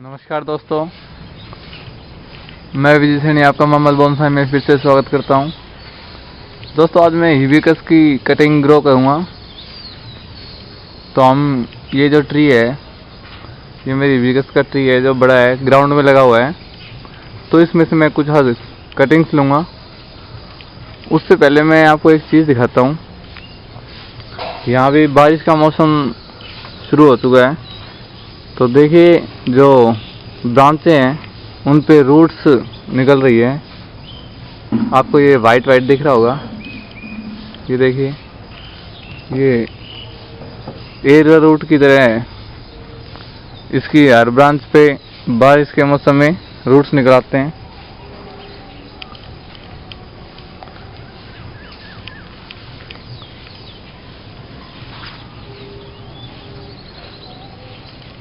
नमस्कार दोस्तों, मैं विजय सैनी आपका मोहम्मद बोनसाई में फिर से स्वागत करता हूं। दोस्तों, आज मैं हिबिस्कस की कटिंग ग्रो करूंगा। तो हम ये जो ट्री है, ये मेरी हिबिस्कस का ट्री है जो बड़ा है, ग्राउंड में लगा हुआ है। तो इसमें से मैं कुछ हद कटिंग्स लूँगा। उससे पहले मैं आपको एक चीज़ दिखाता हूँ। यहाँ भी बारिश का मौसम शुरू हो चुका है। तो देखिए, जो ब्रांचें हैं उन पे रूट्स निकल रही है। आपको ये वाइट दिख रहा होगा। ये देखिए, ये एयर रूट की तरह है। इसकी हर ब्रांच पे बारिश के मौसम में रूट्स निकल आते हैं।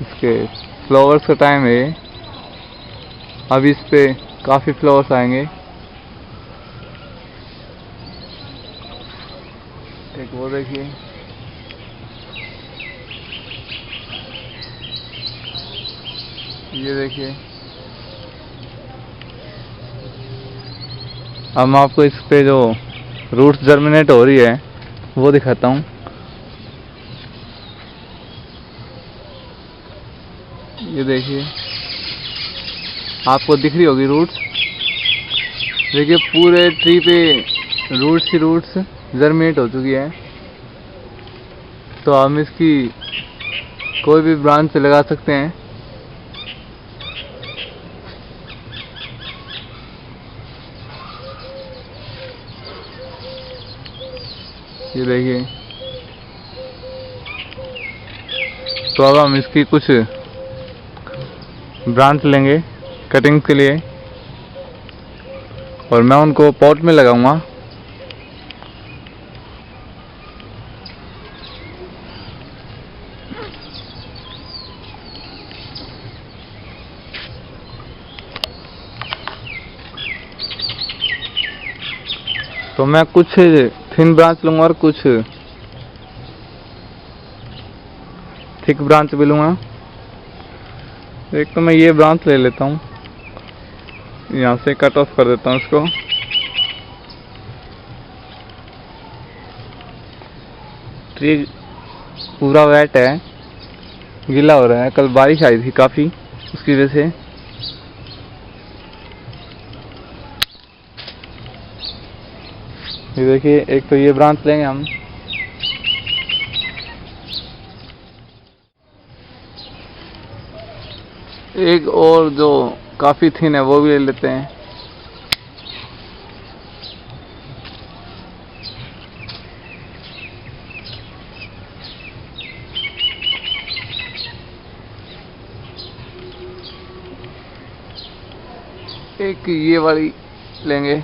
इसके फ्लावर्स का टाइम है। अब इस पे काफ़ी फ्लावर्स आएंगे। एक वो देखिए, ये देखिए। अब मैं आपको इस पे जो रूट्स जर्मिनेट हो रही है वो दिखाता हूँ। ये देखिए, आपको दिख रही होगी रूट्स। देखिए, पूरे ट्री पे रूट्स ही रूट्स जर्मिनेट हो चुकी है। तो हम इसकी कोई भी ब्रांच से लगा सकते हैं। ये देखिए। तो अब हम इसकी कुछ ब्रांच लेंगे कटिंग के लिए और मैं उनको पॉट में लगाऊंगा। तो मैं कुछ थिन ब्रांच लूंगा और कुछ थिक ब्रांच भी लूंगा। एक तो मैं ये ब्रांच ले लेता हूँ, यहाँ से कट ऑफ कर देता हूँ इसको। ट्री पूरा वेट है, गीला हो रहा है। कल बारिश आई थी काफ़ी, उसकी वजह से। ये देखिए, एक तो ये ब्रांच लेंगे हम। एक और जो काफ़ी थिन है वो भी ले लेते हैं। एक ये वाली लेंगे।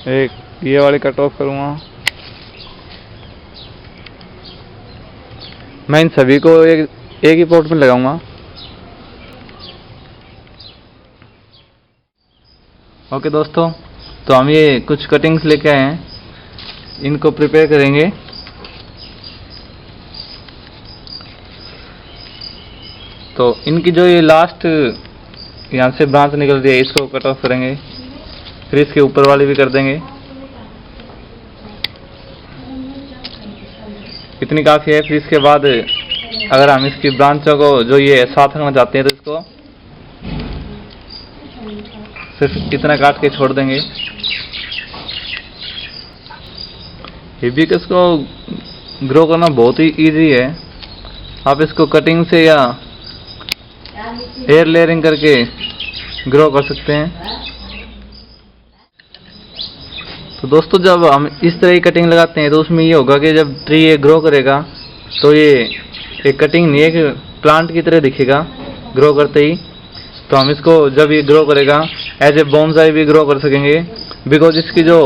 एक ये वाली कट ऑफ करूँगा। मैं इन सभी को एक ही पॉट में लगाऊंगा। ओके दोस्तों, तो हम ये कुछ कटिंग्स लेके आए हैं, इनको प्रिपेयर करेंगे। तो इनकी जो ये लास्ट यहाँ से ब्रांच निकल रही है, इसको कट ऑफ करेंगे। फिर इसके ऊपर वाली भी कर देंगे। इतनी काफ़ी है। फिर इसके बाद अगर हम इसकी ब्रांचों को जो ये साथ रखना चाहते हैं तो इसको सिर्फ इतना काट के छोड़ देंगे। हिबिस्कस को ग्रो करना बहुत ही इजी है। आप इसको कटिंग से या एयर लेयरिंग करके ग्रो कर सकते हैं। तो दोस्तों, जब हम इस तरह की कटिंग लगाते हैं तो उसमें ये होगा कि जब ट्री ये ग्रो करेगा तो ये एक कटिंग नहीं, एक प्लांट की तरह दिखेगा ग्रो करते ही। तो हम इसको जब ये ग्रो करेगा एज ए बोनसाई भी ग्रो कर सकेंगे, बिकॉज इसकी जो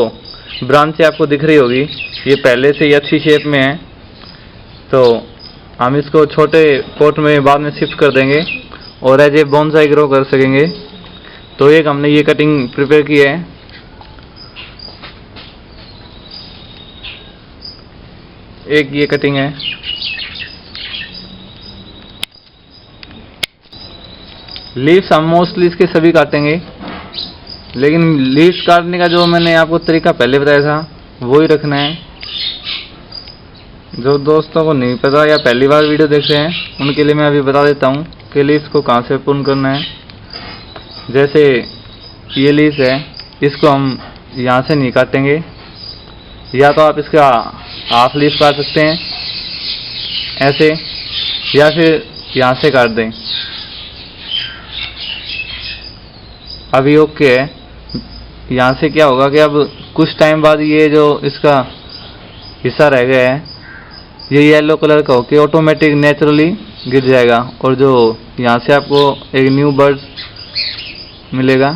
ब्रांचें आपको दिख रही होगी ये पहले से ही अच्छी शेप में है। तो हम इसको छोटे पॉट में बाद में शिफ्ट कर देंगे और एज ए बोनसाई ग्रो कर सकेंगे। तो एक हमने ये कटिंग प्रिपेयर की है। एक ये कटिंग है। लीव्स हम मोस्टली इसके सभी काटेंगे, लेकिन लीव्स काटने का जो मैंने आपको तरीका पहले बताया था वो ही रखना है। जो दोस्तों को नहीं पता या पहली बार वीडियो देख रहे हैं उनके लिए मैं अभी बता देता हूँ कि लीव्स को कहाँ से पूर्ण करना है। जैसे ये लीव्स है, इसको हम यहाँ से नहीं काटेंगे, या तो आप इसका हाफ लीफ काट सकते हैं ऐसे, या फिर यहाँ से काट दें। अभी ओके है। यहाँ से क्या होगा कि अब कुछ टाइम बाद ये जो इसका हिस्सा रह गया है ये येलो कलर का होके ऑटोमेटिक नेचुरली गिर जाएगा, और जो यहाँ से आपको एक न्यू बर्ड मिलेगा।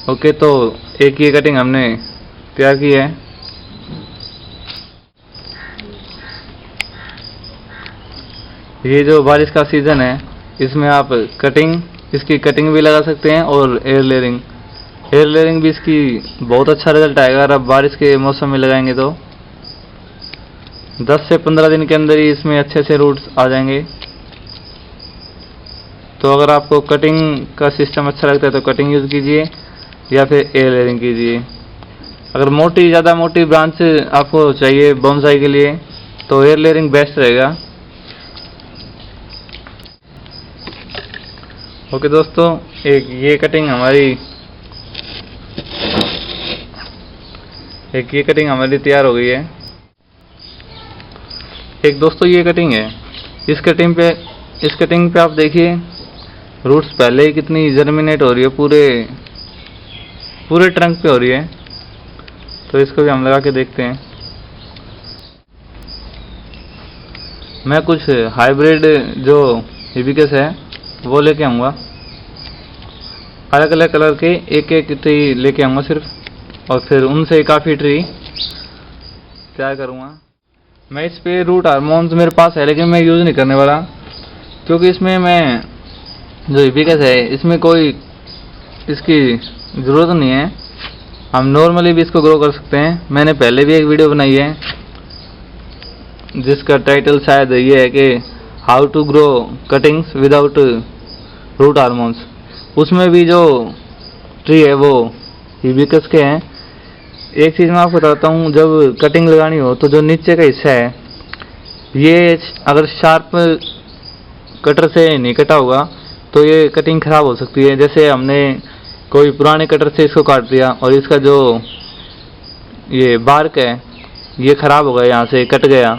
ओके, तो एक ये कटिंग हमने तैयार की है। ये जो बारिश का सीज़न है इसमें आप इसकी कटिंग भी लगा सकते हैं और एयर लेयरिंग भी इसकी बहुत अच्छा रिजल्ट आएगा अगर आप बारिश के मौसम में लगाएंगे तो 10 से 15 दिन के अंदर ही इसमें अच्छे से रूट्स आ जाएंगे। तो अगर आपको कटिंग का सिस्टम अच्छा लगता है तो कटिंग यूज़ कीजिए या फिर एयर लेयरिंग कीजिए। अगर ज़्यादा मोटी ब्रांच आपको चाहिए बोनसाई के लिए तो एयर लेयरिंग बेस्ट रहेगा। ओके दोस्तों, एक ये कटिंग तैयार हो गई है। एक दोस्तों ये कटिंग है, इस कटिंग पे आप देखिए रूट्स पहले ही कितनी जर्मिनेट हो रही है, पूरे ट्रंक पे हो रही है। तो इसको भी हम लगा के देखते हैं। मैं कुछ हाइब्रिड जो हिबिस्कस है वो लेके आऊँगा, अलग अलग कलर के एक ट्री लेके आऊँगा सिर्फ, और फिर उनसे काफ़ी ट्री तैयार करूँगा। मैं इस पे रूट हार्मोन्स मेरे पास है लेकिन मैं यूज़ नहीं करने वाला, क्योंकि इसमें मैं जो हिबिस्कस है इसमें कोई इसकी ज़रूरत नहीं है। हम नॉर्मली भी इसको ग्रो कर सकते हैं। मैंने पहले भी एक वीडियो बनाई है जिसका टाइटल शायद ये है कि how to grow cuttings without root hormones. उसमें भी जो ट्री है वो हिबिस्कस के हैं। एक चीज़ मैं आपको बताता हूँ, जब कटिंग लगानी हो तो जो नीचे का हिस्सा है ये अगर शार्प कटर से नहीं कटा होगा तो ये कटिंग ख़राब हो सकती है। जैसे हमने कोई पुराने कटर से इसको काट दिया और इसका जो ये बार्क है ये ख़राब हो गया, यहाँ से कट गया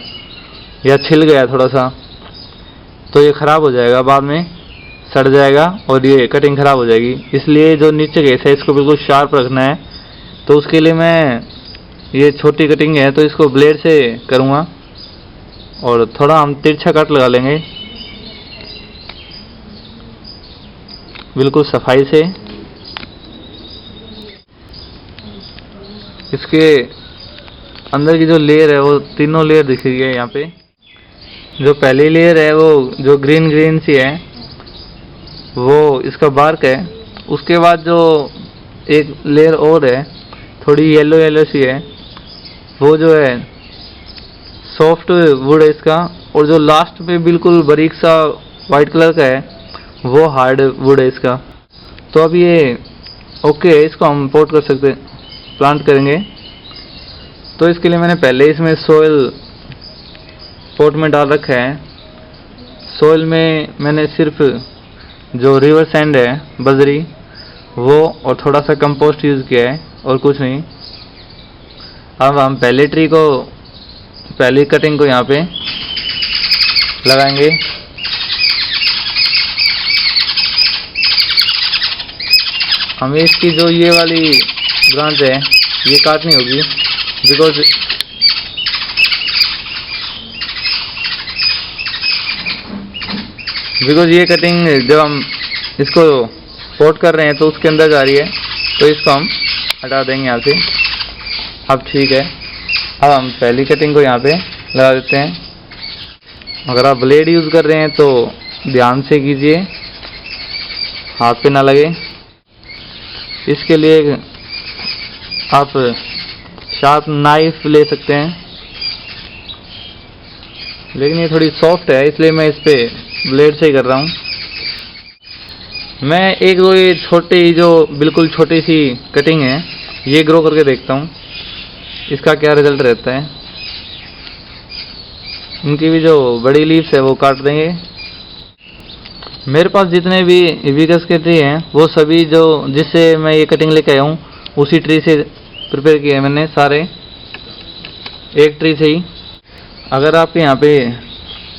या छिल गया थोड़ा सा, तो ये ख़राब हो जाएगा, बाद में सड़ जाएगा और ये कटिंग ख़राब हो जाएगी। इसलिए जो नीचे का हिस्सा है इसको बिल्कुल शार्प रखना है। तो उसके लिए मैं ये छोटी कटिंग है तो इसको ब्लेड से करूँगा और थोड़ा हम तिरछा कट लगा लेंगे बिल्कुल सफाई से। इसके अंदर की जो लेयर है वो तीनों लेयर दिखेगी यहाँ पे। जो पहली लेयर है वो जो ग्रीन सी है वो इसका बार्क है। उसके बाद जो एक लेयर और है थोड़ी येलो सी है, वो जो है सॉफ्ट वुड है इसका, और जो लास्ट पे बिल्कुल बारीक सा वाइट कलर का है वो हार्ड वुड है इसका। तो अब ये ओके है, इसको हम पोर्ट कर सकते, प्लांट करेंगे। तो इसके लिए मैंने पहले इसमें सोइल पोर्ट में डाल रखा है। सोइल में मैंने सिर्फ जो रिवर सैंड है बजरी वो और थोड़ा सा कंपोस्ट यूज़ किया है और कुछ नहीं। अब हम पहली कटिंग को यहाँ पे लगाएंगे। हमें इसकी जो ये वाली ब्रांच है ये काटनी होगी, बिकॉज ये कटिंग जब हम इसको पोर्ट कर रहे हैं तो उसके अंदर जा रही है, तो इसको हम हटा देंगे यहाँ से। अब ठीक है, अब हम पहली कटिंग को यहाँ पे लगा देते हैं। अगर आप ब्लेड यूज़ कर रहे हैं तो ध्यान से कीजिए, हाथ पे ना लगे। इसके लिए आप शार्प नाइफ ले सकते हैं लेकिन ये थोड़ी सॉफ्ट है, इसलिए मैं इस पे ब्लेड से ही कर रहा हूँ। मैं एक दो ये छोटे ही जो बिल्कुल छोटी सी कटिंग है ये ग्रो करके देखता हूँ इसका क्या रिजल्ट रहता है। इनकी भी जो बड़ी लीव्स है वो काट देंगे। मेरे पास जितने भी हिबिस्कस के ट्री हैं वो सभी जो जिससे मैं ये कटिंग लेके आया हूँ उसी ट्री से प्रिपेयर किए हैं मैंने सारे, एक ट्री से ही। अगर आपके यहाँ पे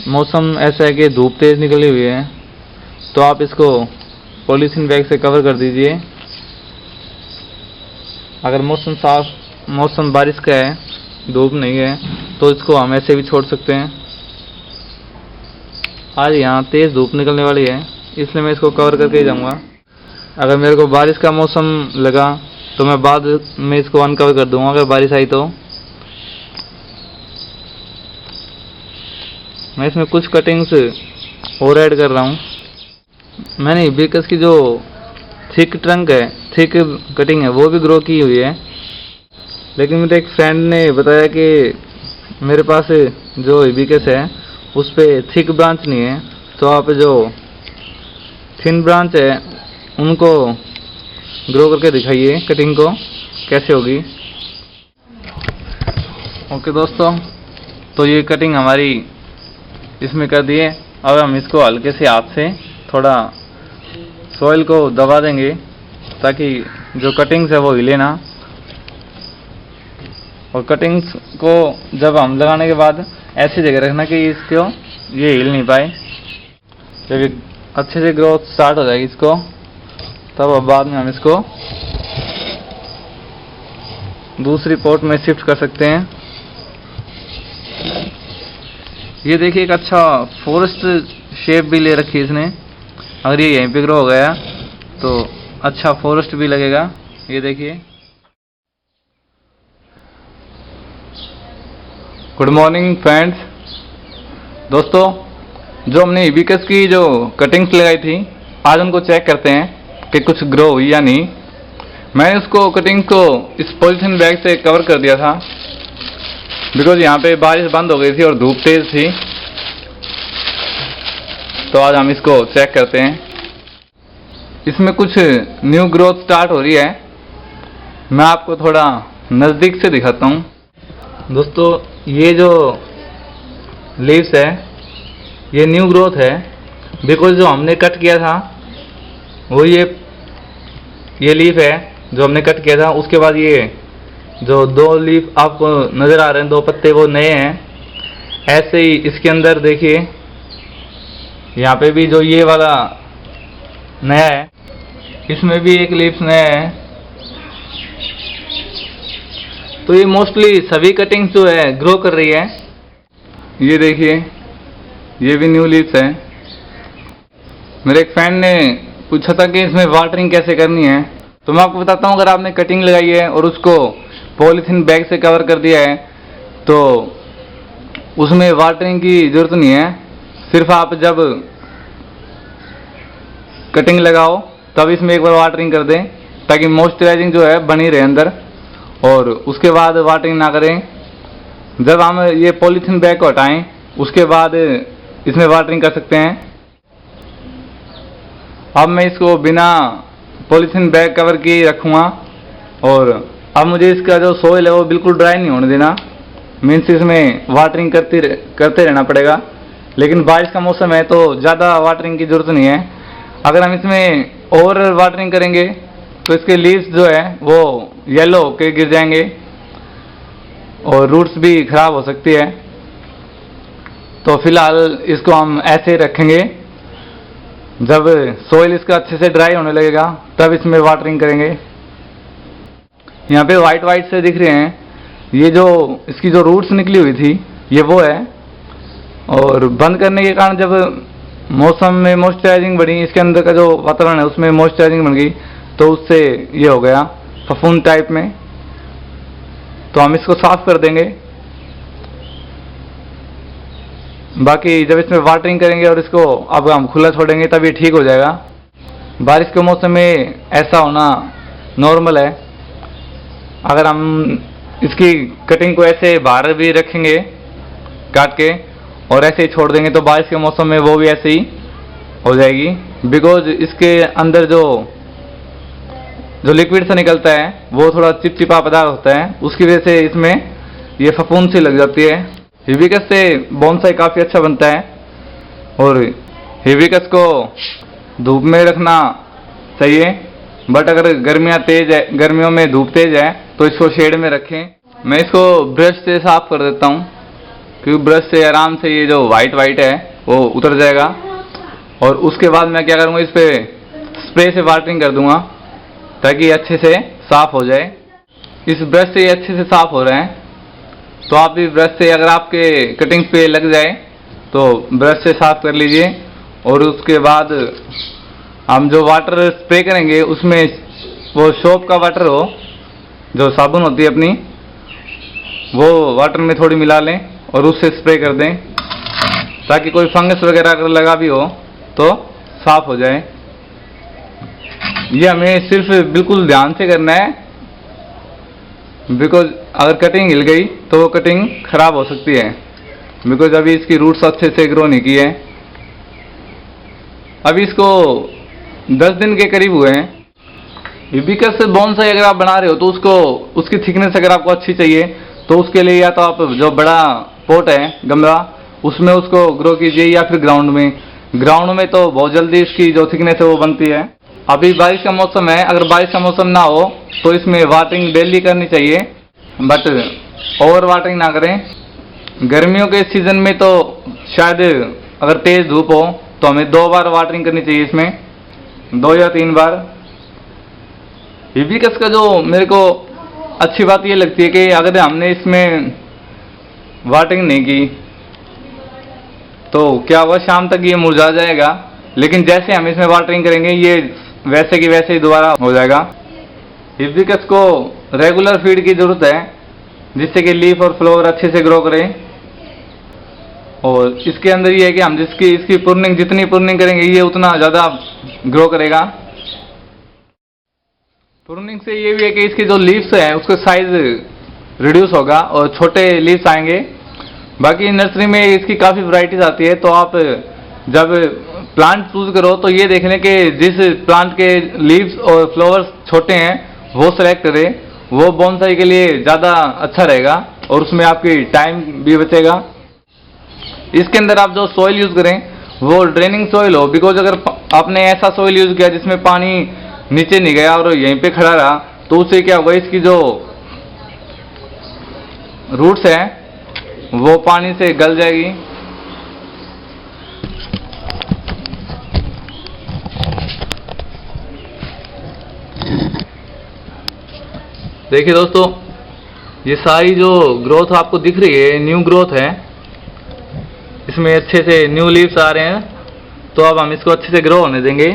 मौसम ऐसा है कि धूप तेज़ निकली हुई है तो आप इसको पॉलीथीन बैग से कवर कर दीजिए। अगर मौसम बारिश का है, धूप नहीं है, तो इसको हम ऐसे भी छोड़ सकते हैं। आज यहाँ तेज़ धूप निकलने वाली है इसलिए मैं इसको कवर करके ही जाऊँगा। अगर मेरे को बारिश का मौसम लगा तो मैं बाद में इसको अनकवर कर दूँगा अगर बारिश आई तो। मैं इसमें कुछ कटिंग्स और ऐड कर रहा हूँ। मैंने हिबिस्कस की जो थिक ट्रंक है, थिक कटिंग है वो भी ग्रो की हुई है, लेकिन मेरे एक फ्रेंड ने बताया कि मेरे पास जो हिबिस्कस है उस पर थिक ब्रांच नहीं है, तो आप जो थिन ब्रांच है उनको ग्रो करके दिखाइए कटिंग को कैसे होगी। ओके दोस्तों, तो ये कटिंग हमारी इसमें कर दिए। अब हम इसको हल्के से हाथ से थोड़ा सॉइल को दबा देंगे ताकि जो कटिंग्स है वो हिले ना। और कटिंग्स को जब हम लगाने के बाद ऐसी जगह रखना कि इसको ये हिल नहीं पाए। जब ये अच्छे से ग्रोथ स्टार्ट हो जाएगी इसको, तब अब बाद में हम इसको दूसरी पॉट में शिफ्ट कर सकते हैं। ये देखिए एक अच्छा फॉरेस्ट शेप भी ले रखी है इसने। अगर ये यहीं पे ग्रो हो गया तो अच्छा फॉरेस्ट भी लगेगा। ये देखिए। Good morning friends. दोस्तों, जो हमने हिबिस्कस की जो कटिंग्स लगाई थी आज उनको चेक करते हैं कि कुछ ग्रो हुई या नहीं। मैंने उसको कटिंग को इस पॉलीथीन बैग से कवर कर दिया था बिकॉज यहाँ पे बारिश बंद हो गई थी और धूप तेज थी। तो आज हम इसको चेक करते हैं। इसमें कुछ न्यू ग्रोथ स्टार्ट हो रही है। मैं आपको थोड़ा नज़दीक से दिखाता हूँ। दोस्तों, ये जो लीव्स है ये न्यू ग्रोथ है बिकॉज जो हमने कट किया था वो ये लीफ है जो हमने कट किया था। उसके बाद ये जो दो लीफ आपको नज़र आ रहे हैं, दो पत्ते, वो नए हैं। ऐसे ही इसके अंदर देखिए यहाँ पे भी जो ये वाला नया है, इसमें भी एक लीफ नया है। तो ये मोस्टली सभी कटिंग्स जो है ग्रो कर रही है। ये देखिए ये भी न्यू लीव्स है। मेरे एक फ्रेंड ने पूछा था कि इसमें वाटरिंग कैसे करनी है, तो मैं आपको बताता हूँ। अगर आपने कटिंग लगाई है और उसको पॉलीथीन बैग से कवर कर दिया है तो उसमें वाटरिंग की ज़रूरत नहीं है। सिर्फ आप जब कटिंग लगाओ तब इसमें एक बार वाटरिंग कर दें ताकि मॉइस्चराइजिंग जो है बनी रहे अंदर, और उसके बाद वाटरिंग ना करें। जब हम ये पॉलीथीन बैग को हटाएं उसके बाद इसमें वाटरिंग कर सकते हैं। अब मैं इसको बिना पॉलीथीन बैग कवर किए रखूँगा और अब मुझे इसका जो सोइल है वो बिल्कुल ड्राई नहीं होने देना। मीन्स इसमें वाटरिंग करते रहना पड़ेगा। लेकिन बारिश का मौसम है तो ज़्यादा वाटरिंग की ज़रूरत नहीं है। अगर हम इसमें और वाटरिंग करेंगे तो इसके लीव्स जो है वो येलो होके गिर जाएंगे और रूट्स भी ख़राब हो सकती है। तो फिलहाल इसको हम ऐसे रखेंगे। जब सोइल इसका अच्छे से ड्राई होने लगेगा तब इसमें वाटरिंग करेंगे। यहाँ पे वाइट वाइट से दिख रहे हैं, ये जो इसकी जो रूट्स निकली हुई थी ये वो है। और बंद करने के कारण जब मौसम में मॉइस्चराइजिंग बढ़ी, इसके अंदर का जो वातावरण है उसमें मॉइस्चराइजिंग बन गई तो उससे ये हो गया फफूंद टाइप में। तो हम इसको साफ कर देंगे। बाकी जब इसमें वाटरिंग करेंगे और इसको अब हम खुला छोड़ेंगे तब ये ठीक हो जाएगा। बारिश के मौसम में ऐसा होना नॉर्मल है। अगर हम इसकी कटिंग को ऐसे बाहर भी रखेंगे काट के और ऐसे ही छोड़ देंगे तो बारिश के मौसम में वो भी ऐसे ही हो जाएगी। बिकॉज इसके अंदर जो लिक्विड से निकलता है वो थोड़ा चिपचिपा पदार्थ होता है, उसकी वजह से इसमें ये फफूंद सी लग जाती है। हिबिस्कस से बोनसाई काफ़ी अच्छा बनता है और हिबिस्कस को धूप में रखना चाहिए, बट अगर गर्मियों में धूप तेज है तो इसको शेड में रखें। मैं इसको ब्रश से साफ कर देता हूँ, क्योंकि ब्रश से आराम से ये जो वाइट है वो उतर जाएगा। और उसके बाद मैं क्या करूँगा, इस पर स्प्रे से वाटरिंग कर दूँगा ताकि अच्छे से साफ हो जाए। इस ब्रश से ये अच्छे से साफ हो रहे हैं, तो आप भी ब्रश से, अगर आपके कटिंग्स पे लग जाए तो ब्रश से साफ कर लीजिए। और उसके बाद हम जो वाटर स्प्रे करेंगे उसमें वो सोप का वाटर हो, जो साबुन होती है अपनी, वो वाटर में थोड़ी मिला लें और उससे स्प्रे कर दें ताकि कोई फंगस वगैरह अगर लगा भी हो तो साफ हो जाए। ये हमें सिर्फ बिल्कुल ध्यान से करना है, बिकॉज अगर कटिंग हिल गई तो वो कटिंग खराब हो सकती है, बिकॉज अभी इसकी रूट्स अच्छे से ग्रो नहीं की है। अभी इसको 10 दिन के करीब हुए हैं। हिबिस्कस से बोनसाई अगर आप बना रहे हो तो उसकी थिकनेस अगर आपको अच्छी चाहिए तो उसके लिए या तो आप जो बड़ा पॉट है, गमला, उसमें उसको ग्रो कीजिए, या फिर ग्राउंड में तो बहुत जल्दी इसकी जो थिकनेस है वो बनती है। अभी बारिश का मौसम है, अगर बारिश का मौसम ना हो तो इसमें वाटरिंग डेली करनी चाहिए, बट ओवर वाटरिंग ना करें। गर्मियों के सीजन में तो शायद अगर तेज धूप हो तो हमें 2 बार वाटरिंग करनी चाहिए, इसमें 2 या 3 बार। हिबिस्कस का जो मेरे को अच्छी बात ये लगती है कि अगर हमने इसमें वाटरिंग नहीं की तो क्या हुआ, शाम तक ये मुरझा जाएगा, लेकिन जैसे हम इसमें वाटरिंग करेंगे ये वैसे की वैसे ही दोबारा हो जाएगा। हिबिस्कस को रेगुलर फीड की जरूरत है जिससे कि लीफ और फ्लावर अच्छे से ग्रो करें। और इसके अंदर ये है कि हम इसकी प्रूनिंग, जितनी प्रूनिंग करेंगे ये उतना ज़्यादा ग्रो करेगा। प्रूनिंग से ये भी है कि इसकी जो लीव्स हैं उसका साइज रिड्यूस होगा और छोटे लीव्स आएंगे। बाकी नर्सरी में इसकी काफ़ी वैरायटीज आती है, तो आप जब प्लांट चूज करो तो ये देख लें कि जिस प्लांट के लीव्स और फ्लावर्स छोटे हैं वो सेलेक्ट करें, वो बोनसाई के लिए ज़्यादा अच्छा रहेगा और उसमें आपकी टाइम भी बचेगा। इसके अंदर आप जो सॉइल यूज़ करें वो ड्रेनिंग सॉइल हो, बिकॉज अगर आपने ऐसा सॉइल यूज़ किया जिसमें पानी नीचे नहीं गया और यहीं पे खड़ा रहा तो उससे क्या होगा, इसकी जो रूट्स है वो पानी से गल जाएगी। देखिए दोस्तों, ये सारी जो ग्रोथ आपको दिख रही है न्यू ग्रोथ है, इसमें अच्छे से न्यू लीव्स आ रहे हैं, तो अब हम इसको अच्छे से ग्रो होने देंगे।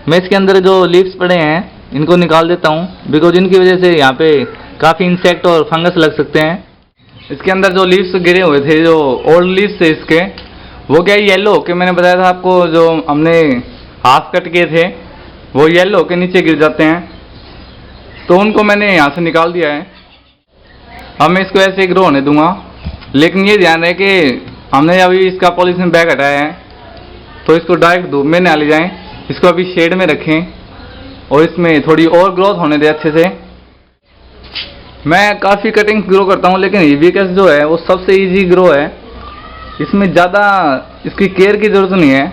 मैं इसके अंदर जो लीव्स पड़े हैं इनको निकाल देता हूँ, बिकॉज इनकी वजह से यहाँ पे काफ़ी इंसेक्ट और फंगस लग सकते हैं। इसके अंदर जो लीव्स गिरे हुए थे, जो ओल्ड लीव्स थे इसके, वो क्या येलो के, मैंने बताया था आपको, जो हमने हाफ कट किए थे वो येलो के नीचे गिर जाते हैं, तो उनको मैंने यहाँ से निकाल दिया है। अब मैं इसको ऐसे ग्रो होने दूंगा, लेकिन ये ध्यान रहे कि हमने अभी इसका पॉलीथीन बैग हटाया है तो इसको डायरेक्ट धूप में ना ले जाएं, इसको अभी शेड में रखें और इसमें थोड़ी और ग्रोथ होने दें अच्छे से। मैं काफ़ी कटिंग ग्रो करता हूँ, लेकिन हिबिस्कस जो है वो सबसे इजी ग्रो है, इसमें ज़्यादा इसकी केयर की ज़रूरत नहीं है,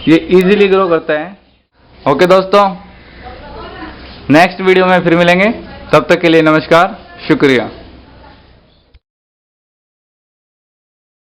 ये इजीली ग्रो करता है। ओके दोस्तों, नेक्स्ट वीडियो में फिर मिलेंगे, तब तक के लिए नमस्कार, शुक्रिया।